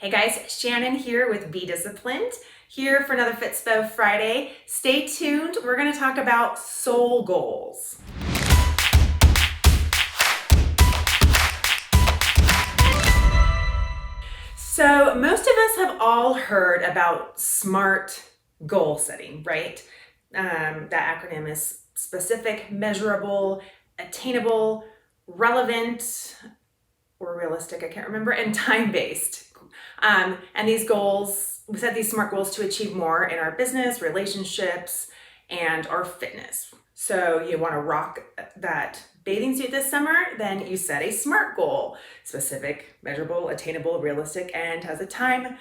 Hey guys, Shannon here with Be Disciplined, here for another Fitspo Friday. Stay tuned, we're going to talk about soul goals. So most of us have all heard about SMART goal setting, right? That acronym is specific, measurable, attainable, relevant, or realistic, I can't remember, and time-based. And these goals, we set these SMART goals to achieve more in our business, relationships, and our fitness. So you want to rock that bathing suit this summer, then you set a SMART goal: specific, measurable, attainable, realistic, and has a time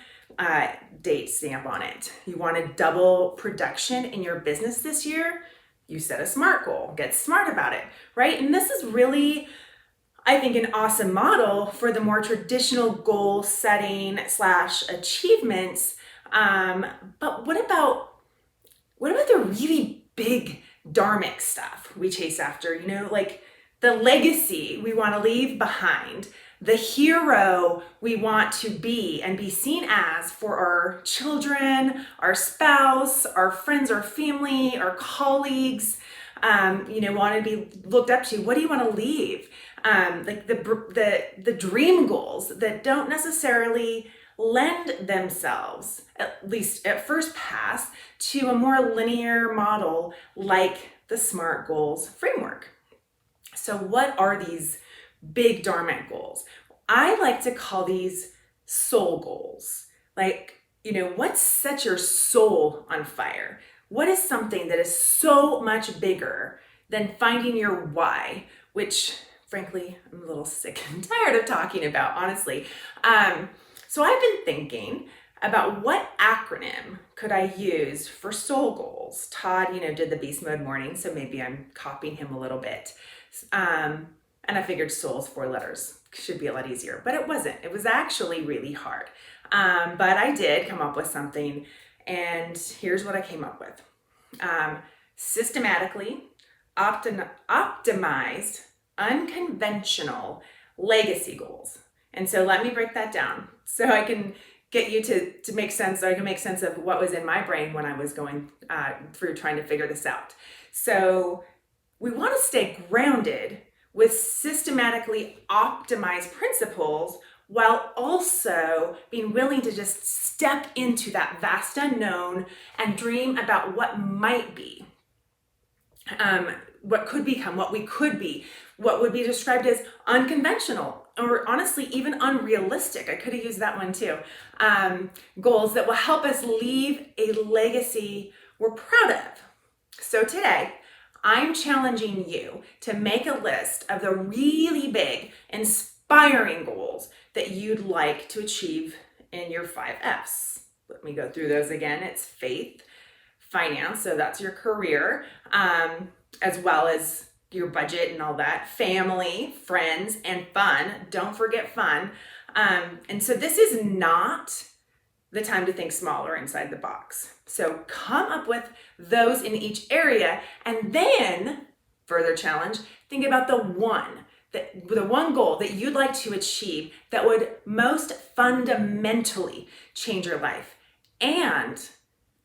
date stamp on it. You want to double production in your business this year, you set a SMART goal. Get smart about it, right? And this is really, I think, an awesome model for the more traditional goal setting / achievements. But what about the really big dharmic stuff we chase after? Like the legacy we want to leave behind, the hero we want to be and be seen as for our children, our spouse, our friends, our family, our colleagues. Want to be looked up to. What do you want to leave? Like the dream goals that don't necessarily lend themselves, at least at first pass, to a more linear model like the SMART goals framework. So what are these big dharmic goals? I like to call these soul goals. Like, what sets your soul on fire? What is something that is so much bigger than finding your why, which frankly, I'm a little sick and tired of talking about, honestly. So I've been thinking about what acronym could I use for soul goals. Todd, did the beast mode morning, so maybe I'm copying him a little bit. And I figured soul's 4 letters. Should be a lot easier, but it wasn't. It was actually really hard. But I did come up with something, and here's what I came up with. Systematically optimized, unconventional legacy goals. And so let me break that down so I can get you to make sense, so I can make sense of what was in my brain when I was going through trying to figure this out. So we want to stay grounded with systematically optimized principles while also being willing to just step into that vast unknown and dream about what might be, what could become, what we could be, what would be described as unconventional, or honestly, even unrealistic. I could have used that one too. Goals that will help us leave a legacy we're proud of. So today, I'm challenging you to make a list of the really big, inspiring goals that you'd like to achieve in your 5 F's. Let me go through those again. It's faith, finance, so that's your career, as well as your budget and all that, family, friends, and fun. Don't forget fun. And so this is not the time to think smaller inside the box. So come up with those in each area, and then further challenge, think about the one goal that you'd like to achieve that would most fundamentally change your life and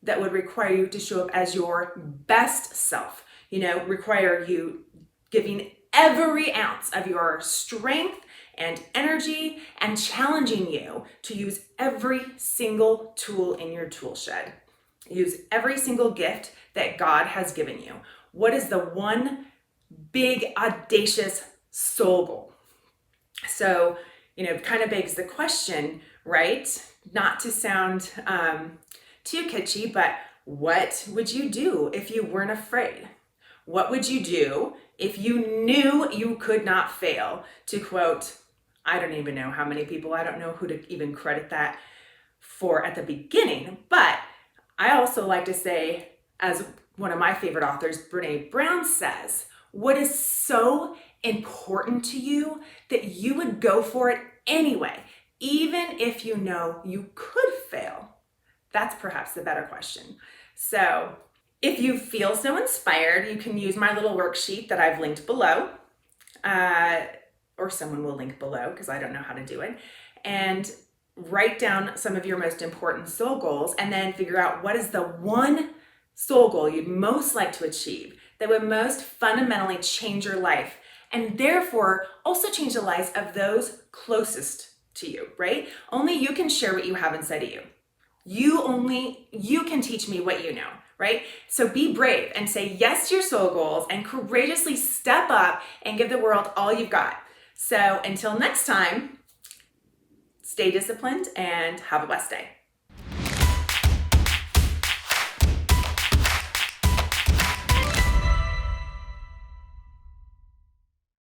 that would require you to show up as your best self, require you giving every ounce of your strength and energy and challenging you to use every single tool in your tool shed. Use every single gift that God has given you. What is the one big, audacious soul goal? So, kind of begs the question, right? Not to sound too kitschy, but what would you do if you weren't afraid? What would you do if you knew you could not fail? To quote, I don't even know how many people, I don't know who to even credit that for at the beginning, but I also like to say, as one of my favorite authors, Brene Brown, says, what is so important to you that you would go for it anyway, even if you know you could fail? That's perhaps the better question. So if you feel so inspired, you can use my little worksheet that I've linked below, or someone will link below because I don't know how to do it. And write down some of your most important soul goals, and then figure out what is the one soul goal you'd most like to achieve that would most fundamentally change your life, and therefore also change the lives of those closest to you, right? Only you can share what you have inside of you. You can teach me what you know, right? So be brave and say yes to your soul goals and courageously step up and give the world all you've got. So until next time, stay disciplined and have a blessed day.